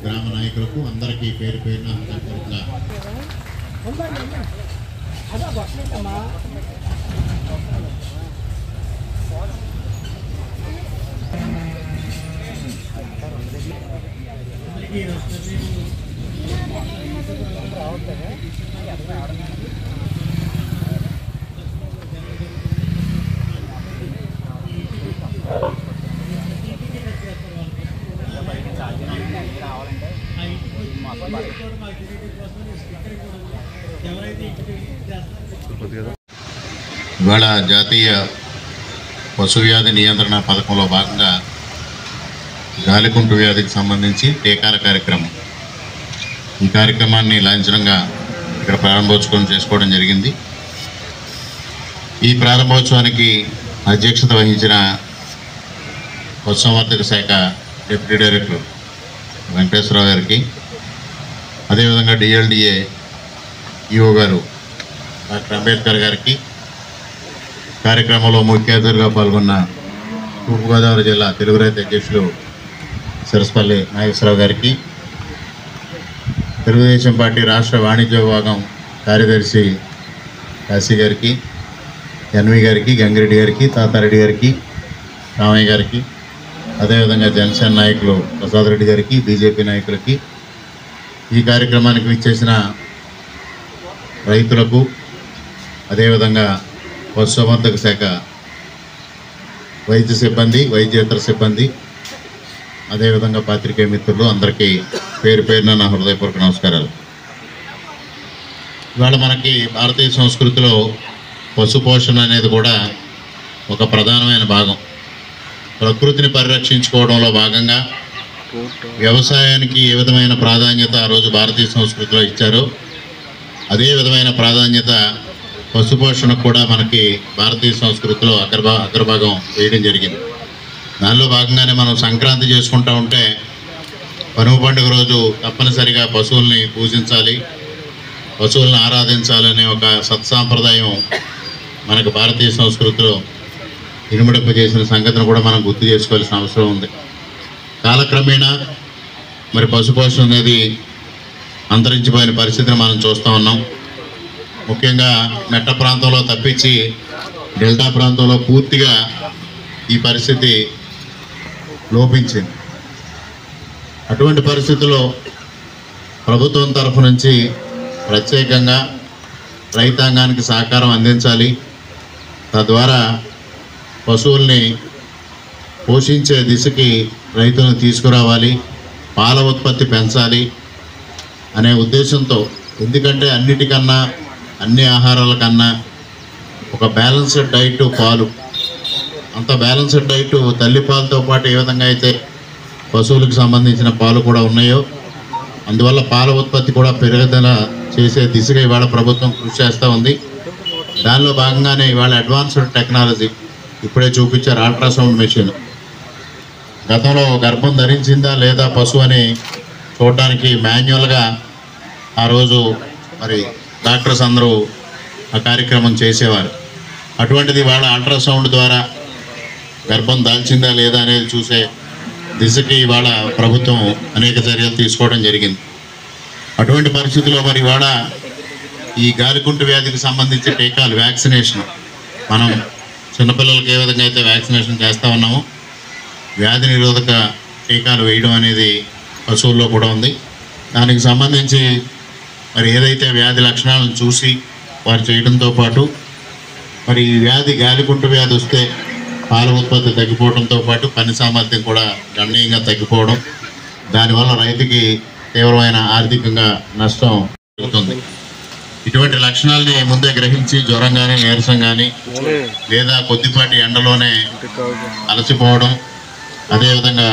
గ్రామ నాయకులకు అందరికీ పేరు పేరున ఇవాళ జాతీయ పశువ్యాధి నియంత్రణ పథకంలో భాగంగా గాలికుంటు వ్యాధికి సంబంధించి టీకాల కార్యక్రమం, ఈ కార్యక్రమాన్ని లాంఛనంగా ఇక్కడ ప్రారంభోత్సవం చేసుకోవడం జరిగింది. ఈ ప్రారంభోత్సవానికి అధ్యక్షత వహించిన పశుసంవర్ధక శాఖ డిప్యూటీ డైరెక్టర్ వెంకటేశ్వరరావు గారికి, అదేవిధంగా డిఎల్డిఏ ఈఓ గారు డాక్టర్ అంబేద్కర్ గారికి, కార్యక్రమంలో ముఖ్య అతిథిగా పాల్గొన్న తూర్పుగోదావరి జిల్లా తెలుగు రైతు అధ్యక్షులు సరస్పల్లి నాగేశ్వరరావు గారికి, తెలుగుదేశం పార్టీ రాష్ట్ర వాణిజ్య విభాగం కార్యదర్శి కాశీ గారికి, ఎన్వి గారికి, గంగిరెడ్డి గారికి, తాతారెడ్డి గారికి, రామయ్య గారికి, అదేవిధంగా జనసేన నాయకులు ప్రసాద్ రెడ్డి గారికి, బీజేపీ నాయకులకి, ఈ కార్యక్రమానికి విచ్చేసిన రైతులకు, అదేవిధంగా పశుసంవర్ధక శాఖ వైద్య సిబ్బంది, వైద్యేతర సిబ్బంది, అదేవిధంగా పాత్రికేయ మిత్రులు అందరికీ పేరు పేరున నా హృదయపూర్వక నమస్కారాలు. ఇవాళ మనకి భారతీయ సంస్కృతిలో పశుపోషణ అనేది కూడా ఒక ప్రధానమైన భాగం. ప్రకృతిని పరిరక్షించుకోవడంలో భాగంగా వ్యవసాయానికి ఏ విధమైన ప్రాధాన్యత ఆ రోజు భారతీయ సంస్కృతిలో ఇచ్చారో అదే విధమైన ప్రాధాన్యత పశుపోషణకు కూడా మనకి భారతీయ సంస్కృతిలో అగ్రభాగం వేయడం జరిగింది. దానిలో భాగంగానే మనం సంక్రాంతి చేసుకుంటూ ఉంటే కనుమ పండుగ రోజు తప్పనిసరిగా పశువుల్ని పూజించాలి, పశువులను ఆరాధించాలనే ఒక సత్సాంప్రదాయం మనకు భారతీయ సంస్కృతిలో ఇనుమడింపజేసిన సంగతిని కూడా మనం గుర్తు చేసుకోవాల్సిన అవసరం ఉంది. కాలక్రమేణా మరి పశుపోషణ అనేది అంతరించిపోయిన పరిస్థితిని మనం చూస్తూ ఉన్నాం. ముఖ్యంగా మెట్ట ప్రాంతంలో తప్పించి డెల్టా ప్రాంతంలో పూర్తిగా ఈ పరిస్థితి లోపించింది. అటువంటి పరిస్థితుల్లో ప్రభుత్వం తరఫు నుంచి ప్రత్యేకంగా రైతాంగానికి సహకారం అందించాలి, తద్వారా పశువుల్ని పోషించే దిశకి రైతులను తీసుకురావాలి, పాల ఉత్పత్తి పెంచాలి అనే ఉద్దేశంతో, ఎందుకంటే అన్నిటికన్నా అన్ని ఆహారాల కన్నా ఒక బ్యాలెన్స్డ్ డైట్ పాలు, అంత బ్యాలెన్స్డ్ డైట్ తల్లిపాలతో పాటు ఏ విధంగా అయితే పశువులకు సంబంధించిన పాలు కూడా ఉన్నాయో అందువల్ల పాల ఉత్పత్తి కూడా పెరుగుదల చేసే దిశగా ఇవాళ ప్రభుత్వం కృషి చేస్తూ ఉంది. దానిలో భాగంగానే ఇవాళ అడ్వాన్స్డ్ టెక్నాలజీ ఇప్పుడే చూపించారు, అల్ట్రాసౌండ్ మెషిన్. గతంలో గర్భం ధరించిందా లేదా పశువు అని చూడడానికి మాన్యువల్గా ఆ రోజు మరి డాక్టర్స్ అందరూ ఆ కార్యక్రమం చేసేవారు. అటువంటిది ఇవాళ అల్ట్రాసౌండ్ ద్వారా గర్భం దాల్చిందా లేదా అనేది చూసే దిశకి ఇవాళ ప్రభుత్వం అనేక చర్యలు తీసుకోవడం జరిగింది. అటువంటి పరిస్థితుల్లో మరి ఇవాళ ఈ గాలికుంటు వ్యాధికి సంబంధించి టీకాలు వ్యాక్సినేషన్ మనం చిన్నపిల్లలకి ఏ విధంగా అయితే వ్యాక్సినేషన్ చేస్తూ ఉన్నామో వ్యాధి నిరోధక టీకాలు వేయడం అనేది పశువుల్లో కూడా ఉంది. దానికి సంబంధించి మరి ఏదైతే వ్యాధి లక్షణాలను చూసి వారు చేయడంతో పాటు మరి ఈ వ్యాధి గాలికుంటు వ్యాధి వస్తే పాల ఉత్పత్తి తగ్గిపోవడంతో పాటు పని సామర్థ్యం కూడా గణనీయంగా తగ్గిపోవడం, దానివల్ల రైతుకి తీవ్రమైన ఆర్థికంగా నష్టం జరుగుతుంది. ఇటువంటి లక్షణాలని ముందే గ్రహించి జ్వరం కానీ నీరసం కానీ లేదా కొద్దిపాటి ఎండలోనే అలసిపోవడం, అదేవిధంగా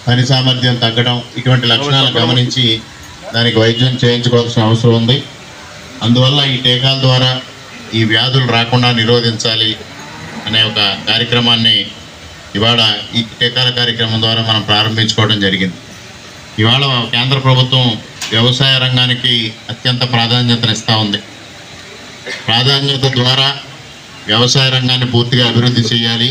పని సామర్థ్యం తగ్గడం, ఇటువంటి లక్షణాలు గమనించి దానికి వైద్యం చేయించుకోవాల్సిన అవసరం ఉంది. అందువల్ల ఈ టీకాల ద్వారా ఈ వ్యాధులు రాకుండా నిరోధించాలి అనే ఒక కార్యక్రమాన్ని ఇవాళ ఈ టీకాల కార్యక్రమం ద్వారా మనం ప్రారంభించుకోవడం జరిగింది. ఇవాళ కేంద్ర ప్రభుత్వం వ్యవసాయ రంగానికి అత్యంత ప్రాధాన్యతనిస్తూ ఉంది. ప్రాధాన్యత ద్వారా వ్యవసాయ రంగాన్ని పూర్తిగా అభివృద్ధి చేయాలి.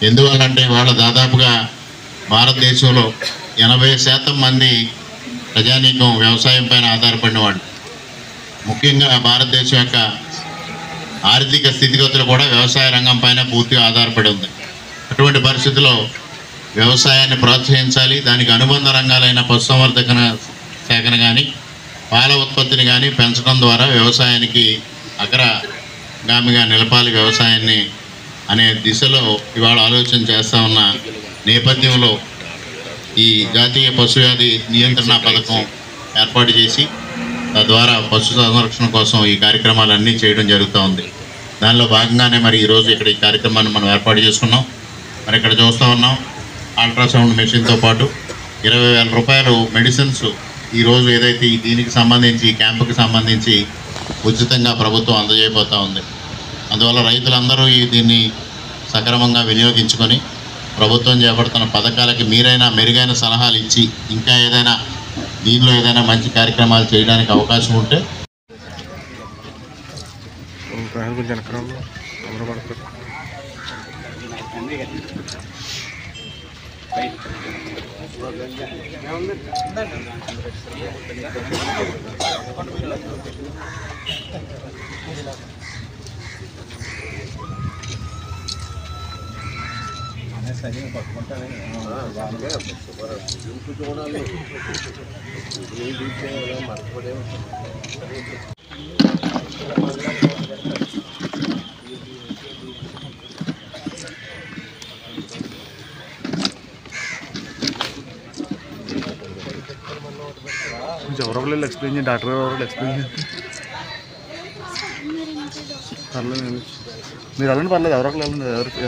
ఎందువల్లంటే ఇవాళ దాదాపుగా భారతదేశంలో 80% మంది ప్రజానీకం వ్యవసాయం పైన ఆధారపడిన వాళ్ళు. ముఖ్యంగా భారతదేశం యొక్క ఆర్థిక స్థితిగతులు కూడా వ్యవసాయ రంగం పైన పూర్తిగా ఆధారపడి ఉంది. అటువంటి పరిస్థితుల్లో వ్యవసాయాన్ని ప్రోత్సహించాలి. దానికి అనుబంధ రంగాలైన పశుసంవర్ధక శాఖను కానీ పాల ఉత్పత్తిని కానీ పెంచడం ద్వారా వ్యవసాయానికి అగ్రగామిగా నిలపాలి వ్యవసాయాన్ని అనే దిశలో ఇవాళ ఆలోచన చేస్తూ ఉన్న నేపథ్యంలో ఈ జాతీయ పశువ్యాధి నియంత్రణ పథకం ఏర్పాటు చేసి తద్వారా పశు సంరక్షణ కోసం ఈ కార్యక్రమాలన్నీ చేయడం జరుగుతూ ఉంది. దానిలో భాగంగానే మరి ఈరోజు ఇక్కడ ఈ కార్యక్రమాన్ని మనం ఏర్పాటు చేసుకున్నాం. మరి ఇక్కడ చూస్తూ ఉన్నాం అల్ట్రాసౌండ్ మెషిన్తో పాటు 20,000 రూపాయలు మెడిసిన్స్ ఈరోజు ఏదైతే దీనికి సంబంధించి ఈ క్యాంపుకి సంబంధించి ఉచితంగా ప్రభుత్వం అందజేయబోతూ ఉంది. అందువల్ల రైతులందరూ దీన్ని సక్రమంగా వినియోగించుకొని ప్రభుత్వం చేపడుతున్న పథకాలకి మీరైనా మెరుగైన సలహాలు ఇచ్చి ఇంకా ఏదైనా దీనిలో ఏదైనా మంచి కార్యక్రమాలు చేయడానికి అవకాశం ఉంటే ఎవరో ఎక్స్ప్లెయిన్ చేయండి, డాక్టర్ ఎవరు ఎక్స్ప్లెయిన్ చేయండి. పర్లేదు, మీరు వెళ్ళండి, పర్లేదు, ఎవరికి వెళ్ళండి, ఎవరికి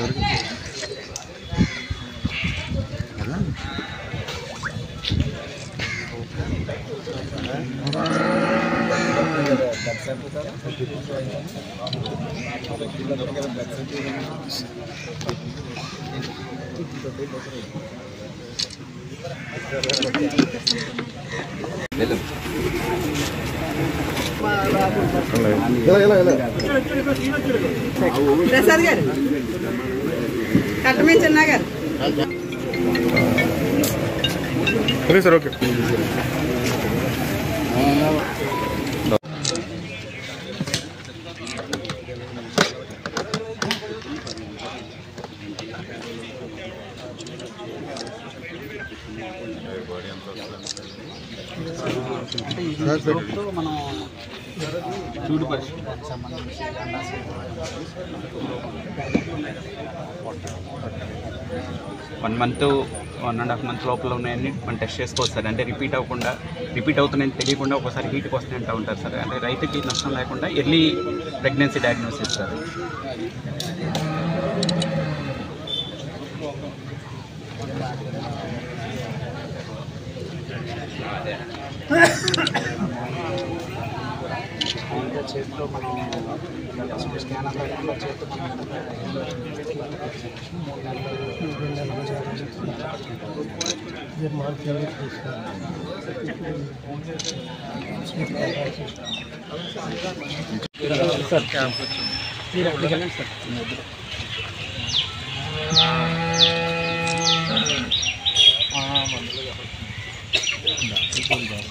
ప్రసాద్ గారు కట్టమే చిన్న గారు ఓకే సార్, ఓకే. మనం చూడు పరిస్థితి సంబంధించి 1 month 1.5 months లోపల ఉన్నాయని మనం టెస్ట్ చేసుకోవచ్చు సార్. అంటే రిపీట్ అవుతున్నాయని తెలియకుండా ఒకసారి హీట్కి వస్తాయి అంటూ ఉంటారు సార్. అంటే రైతుకి నష్టం లేకుండా ఎర్లీ ప్రెగ్నెన్సీ డయాగ్నోసిస్ సార్. చేతిలో మనం స్కానర్ లేకుండా చేతితో సార్ క్యాంప్ మీరు అక్కడికి వెళ్ళండి సార్. మందులు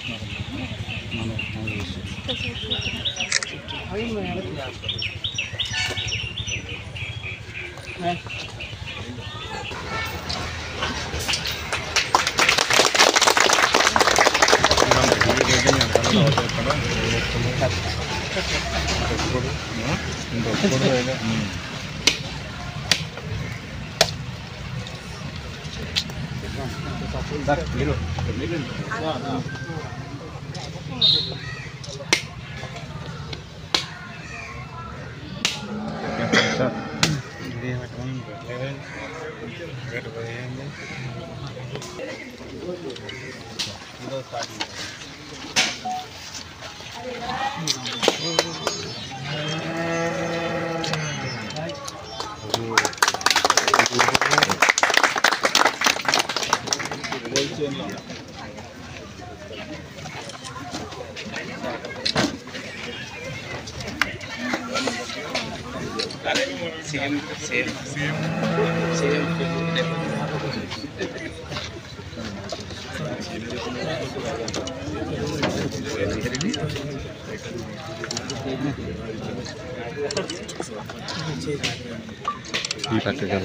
ఈ పక్కగా